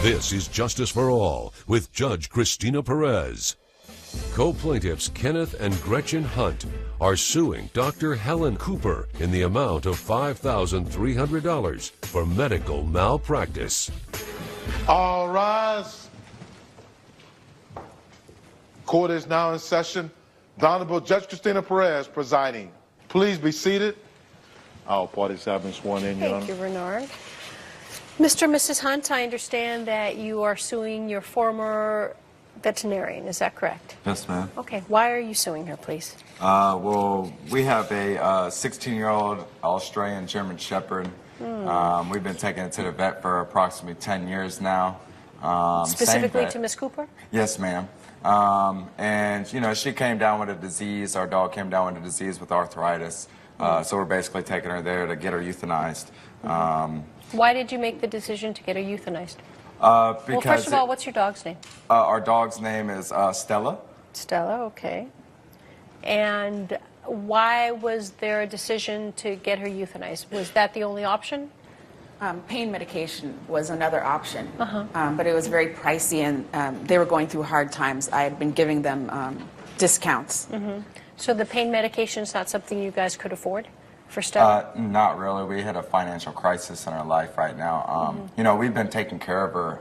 This is Justice for All with Judge Cristina Perez. Co-plaintiffs Kenneth and Gretchen Hunt are suing Dr. Helen Cooper in the amount of $5,300 for medical malpractice. All rise. Court is now in session. The Honorable Judge Cristina Perez presiding. Please be seated. All parties have been sworn in, Your Honor. Thank you, Bernard. Mr. and Mrs. Hunt, I understand that you are suing your former veterinarian. Is that correct? Yes, ma'am. Okay. Why are you suing her, please? Well, we have a 16-year-old Australian German Shepherd. We've been taking it to the vet for approximately 10 years now. Specifically to Miss Cooper? Yes, ma'am. And, you know, she came down with a disease. Our dog came down with a disease with arthritis. So we're basically taking her there to get her euthanized. Why did you make the decision to get her euthanized? Because well, first of all, what's your dog's name? Our dog's name is Stella. Stella, okay. And why was there a decision to get her euthanized? Was that the only option? Pain medication was another option, but it was very pricey, and they were going through hard times. I had been giving them discounts. So the pain medication is not something you guys could afford for Stella? Not really. We had a financial crisis in our life right now. You know, we've been taking care of her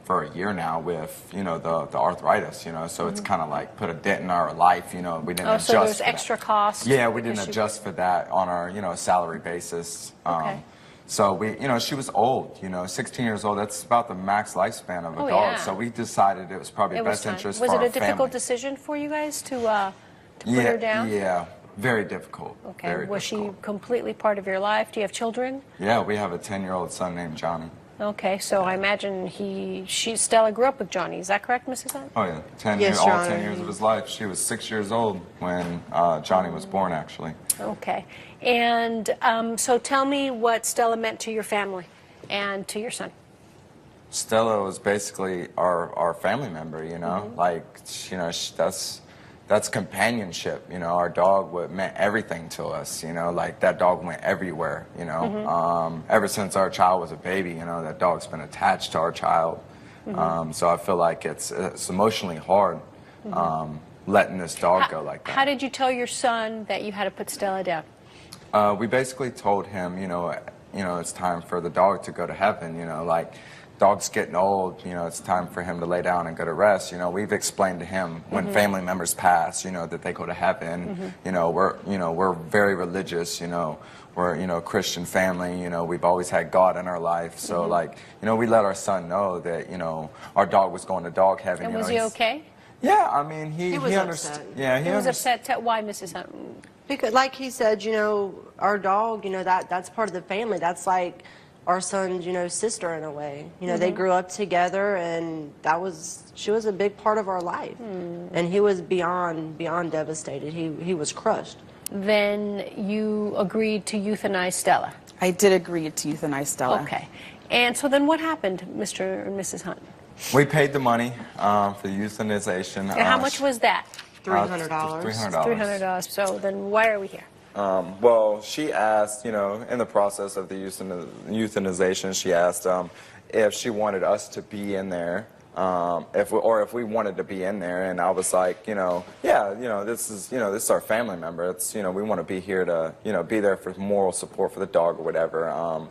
for a year now with, you know, the arthritis, you know, so it's kind of like put a dent in our life, you know. We didn't adjust so there's for extra that. cost? Yeah, we didn't adjust for that on our, you know, salary basis. Okay. So we, you know, she was old, you know, 16 years old. That's about the max lifespan of a dog. Yeah. So we decided it was probably best interest for our family. Was it a difficult decision for you guys to put her down? Yeah, very difficult. Okay. Very Was difficult. she completely part of your life? Do you have children? Yeah, we have a 10-year-old son named Johnny. Okay, so I imagine Stella grew up with Johnny. Is that correct, Mrs. Hunt? Oh yeah, 10 Yes, years, Your all Honor. 10 years of his life. She was 6 years old when Johnny was born, actually. Okay. And so tell me what Stella meant to your family and to your son. Stella was basically our family member, you know, like, you know, that's companionship, you know. Our dog meant everything to us, you know, like that dog went everywhere, you know. Ever since our child was a baby, you know, that dog's been attached to our child. So I feel like it's emotionally hard letting this dog go like that. How did you tell your son that you had to put Stella down? We basically told him, you know, it's time for the dog to go to heaven, you know, like, dog's getting old, you know, it's time for him to lay down and go to rest. You know, we've explained to him when family members pass, you know, that they go to heaven. You know, we're very religious, you know, we're, you know, Christian family, you know, we've always had God in our life. So like, you know, we let our son know that, you know, our dog was going to dog heaven. And you was know, he okay? Yeah, I mean, he was understood. upset. Yeah, He was upset. Why, Mrs. Hunt? Because, like he said, you know, our dog, you know, that's part of the family. That's like our son's, you know, sister in a way. You know, they grew up together, and she was a big part of our life. And he was beyond devastated. He was crushed. Then you agreed to euthanize Stella. I did agree to euthanize Stella. Okay. And so then what happened, Mr. and Mrs. Hunt? We paid the money for the euthanization. And how much was that? $300. $300. So then why are we here? Well, she asked, you know, in the process of the euthanization, she asked if she wanted us to be in there, if we wanted to be in there, and I was like, you know, yeah, you know, this is our family member. It's, you know, we want to be here to, you know, be there for moral support for the dog or whatever.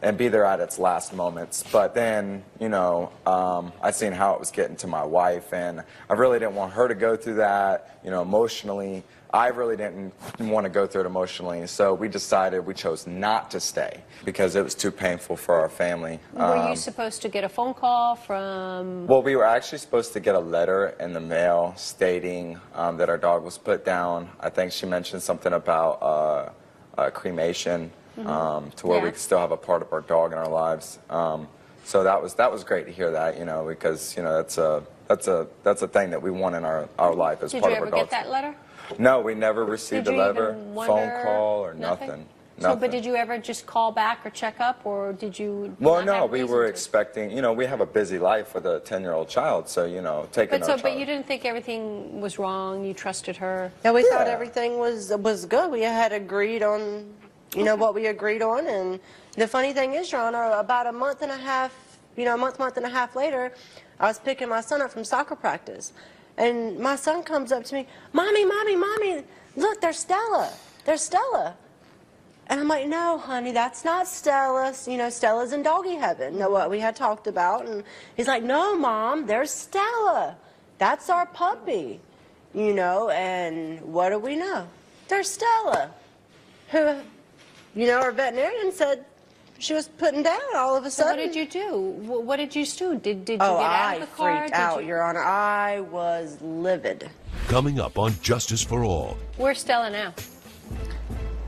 And be there at its last moments. But then, you know, I seen how it was getting to my wife, and I really didn't want her to go through that, you know, emotionally. I really didn't want to go through it emotionally, so we chose not to stay because it was too painful for our family. Were you supposed to get a phone call from... Well, we were actually supposed to get a letter in the mail stating that our dog was put down. I think she mentioned something about cremation. To where we could still have a part of our dog in our lives. So that was great to hear that, you know, because, you know, that's a thing that we want in our life as part of our dog. Did you ever get that letter? No, we never received a letter, phone call, or nothing. So, but did you ever just call back or check up, or did you? Well, no, we were expecting. You know, we have a busy life with a 10-year-old child, so you know, taking our child. But you didn't think everything was wrong. You trusted her. Yeah, we thought everything was good. We had agreed on, you know, what we agreed on, and the funny thing is, Your Honor, about a month and a half a month and a half later, I was picking my son up from soccer practice. And my son comes up to me, Mommy, Mommy, Mommy, look, there's Stella. There's Stella. And I'm like, no, honey, that's not Stella. Stella's in doggy heaven. What we had talked about. And he's like, no, Mom, there's Stella. That's our puppy. And what do we know? There's Stella, who, our veterinarian said she was putting down all of a sudden. So what did you do? What did you do? Did you get out of the car? I freaked out, Your Honor. I was livid. Coming up on Justice for All. Where's Stella now?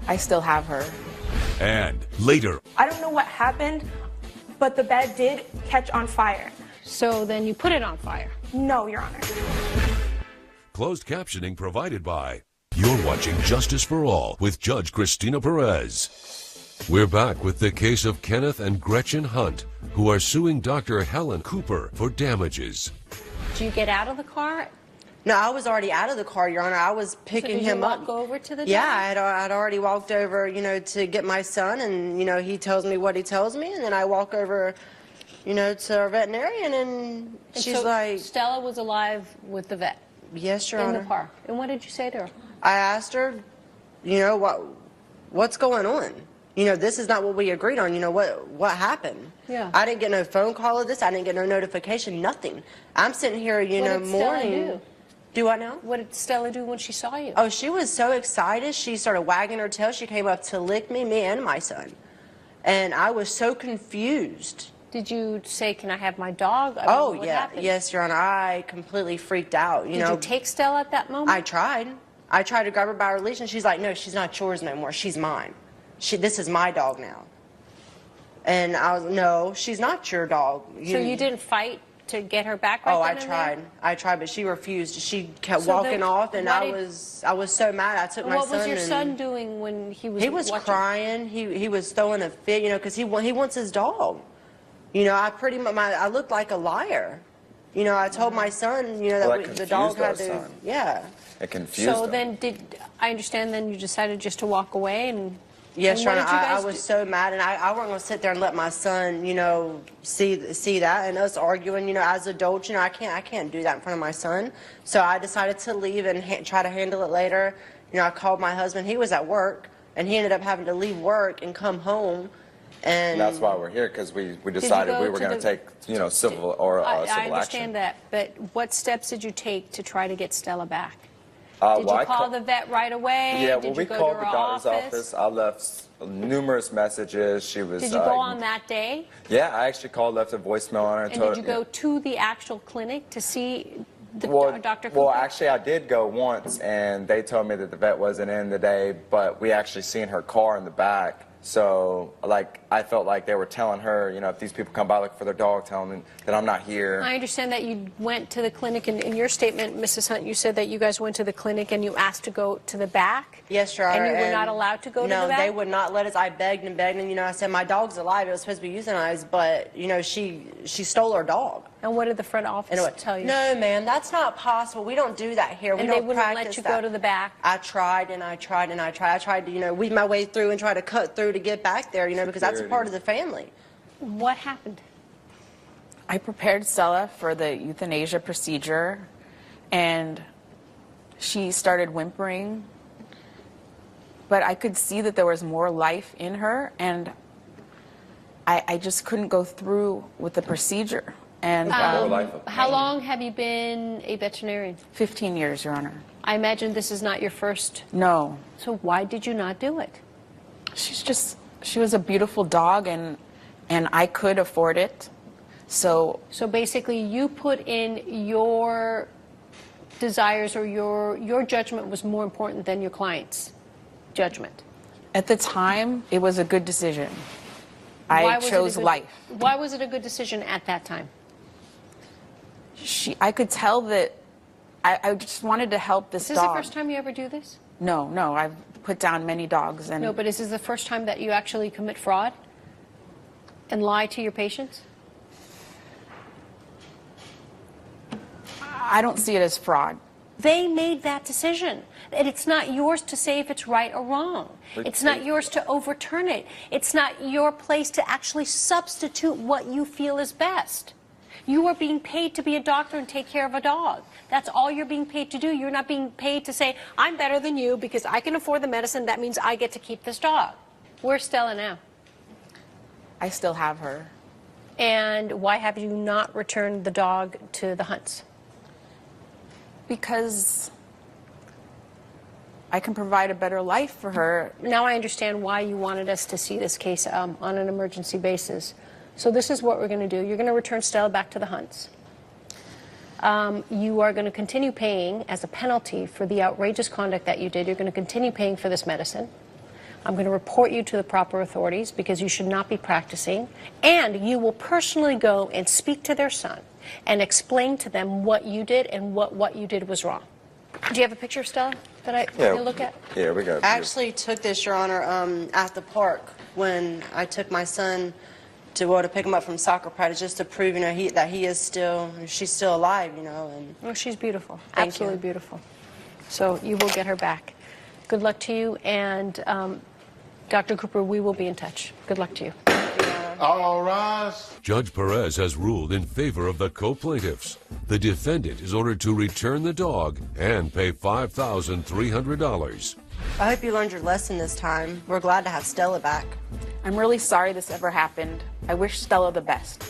I still have her. And later. I don't know what happened, but the bed did catch on fire. So then you put it on fire? No, Your Honor. Closed captioning provided by. You're watching Justice for All with Judge Cristina Perez. We're back with the case of Kenneth and Gretchen Hunt, who are suing Dr. Helen Cooper for damages. Did you get out of the car? No, I was already out of the car, Your Honor. I was picking him up. Did you walk over to the dog? Yeah, I'd already walked over, to get my son, and, he tells me what he tells me, and then I walk over, to our veterinarian, and she's so like... Stella was alive with the vet? Yes, Your Honor. In the car. And what did you say to her? I asked her, what's going on? This is not what we agreed on. What happened? Yeah. I didn't get no phone call of this. I didn't get no notification, nothing. I'm sitting here, What did Stella mourning. do? Do I know? What did Stella do when she saw you? Oh, she was so excited. She started wagging her tail. She came up to lick me and my son. And I was so confused. Did you say, can I have my dog? What yeah. Happened? Yes, Your Honor. I completely freaked out. Did you take Stella at that moment? I tried. I tried to grab her by her leash, and she's like, no, she's not yours no more. She's mine. This is my dog now. And I was, no, she's not your dog. So you didn't fight to get her back right I then and tried. there? I tried, but she refused. She kept So walking then off, and why I was so mad. I took my son. What was your and son doing when he was He was watching? crying. He was throwing a fit, because he wants his dog. I pretty much, I looked like a liar. I told my son, that the dog had to, son. yeah. It confused So him. then I understand then you decided just to walk away and... Yes, and Your what Honor, did you I guys was do? so mad, and I wasn't going to sit there and let my son, see that, and us arguing, as adults, I can't do that in front of my son. So I decided to leave and try to handle it later. I called my husband. He was at work, and he ended up having to leave work and come home. And that's why we're here, because we decided we were going to take, civil civil I action. understand that, but what steps did you take to try to get Stella back? Well, Did you call the vet right away? Yeah, Did we you go called to the her doctor's office. I left numerous messages. She was. Did you go on that day? Yeah, I actually called, left a voicemail on her. And did you go to the actual clinic to see the Dr. Cooper? Well, actually, I did go once, and they told me that the vet wasn't in today, but we actually seen her car in the back. So, I felt like they were telling her, if these people come by looking for their dog, tell them that I'm not here. I understand that you went to the clinic, and in your statement, Mrs. Hunt, you said that you guys went to the clinic and you asked to go to the back? Yes, Your Honor. And you were not allowed to go to the back? No, they would not let us. I begged and begged, and, I said, my dog's alive. It was supposed to be euthanized, but, she stole our dog. And what did the front office tell you? No, ma'am, that's not possible. We don't do that here. We And don't they wouldn't practice let you that. go to the back? I tried and I tried and I tried. I tried to, weed my way through and try to cut through to get back there, because that's a part of the family. What happened? I prepared Stella for the euthanasia procedure, and she started whimpering. But I could see that there was more life in her, and I just couldn't go through with the procedure. And How long have you been a veterinarian? 15 years, Your Honor. I imagine this is not your first. No. So why did you not do it? She was a beautiful dog, and I could afford it. So basically you put in your desires, or your judgment was more important than your client's judgment. at the time, it was a good decision. I chose life. Why was it a good decision at that time? I could tell that I just wanted to help this Is this dog. the first time you ever do this? No, I've put down many dogs. No, but is this the first time that you actually commit fraud and lie to your patients? I don't see it as fraud. They made that decision. And it's not yours to say if it's right or wrong. It's not yours to overturn it. It's not your place to actually substitute what you feel is best. You are being paid to be a doctor and take care of a dog. That's all you're being paid to do. You're not being paid to say, I'm better than you because I can afford the medicine. That means I get to keep this dog. Where's Stella now? I still have her. And why have you not returned the dog to the Hunts? Because I can provide a better life for her. Now I understand why you wanted us to see this case on an emergency basis. So this is what we're going to do. You're going to return Stella back to the Hunts. You are going to continue paying as a penalty for the outrageous conduct that you did. You're going to continue paying for this medicine. I'm going to report you to the proper authorities because you should not be practicing. And you will personally go and speak to their son and explain to them what you did and what you did was wrong. Do you have a picture of Stella that I can look at? Yeah, we got. I actually took this, Your Honor, at the park when I took my son to pick him up from soccer practice, just to prove, you know, she's still alive, you know. And oh, she's beautiful, Thank absolutely you. beautiful. So you will get her back. Good luck to you, and Dr. Cooper, we will be in touch. Good luck to you. All rise. Judge Perez has ruled in favor of the co-plaintiffs. The defendant is ordered to return the dog and pay $5,300. I hope you learned your lesson this time. We're glad to have Stella back. I'm really sorry this ever happened. I wish Stella the best.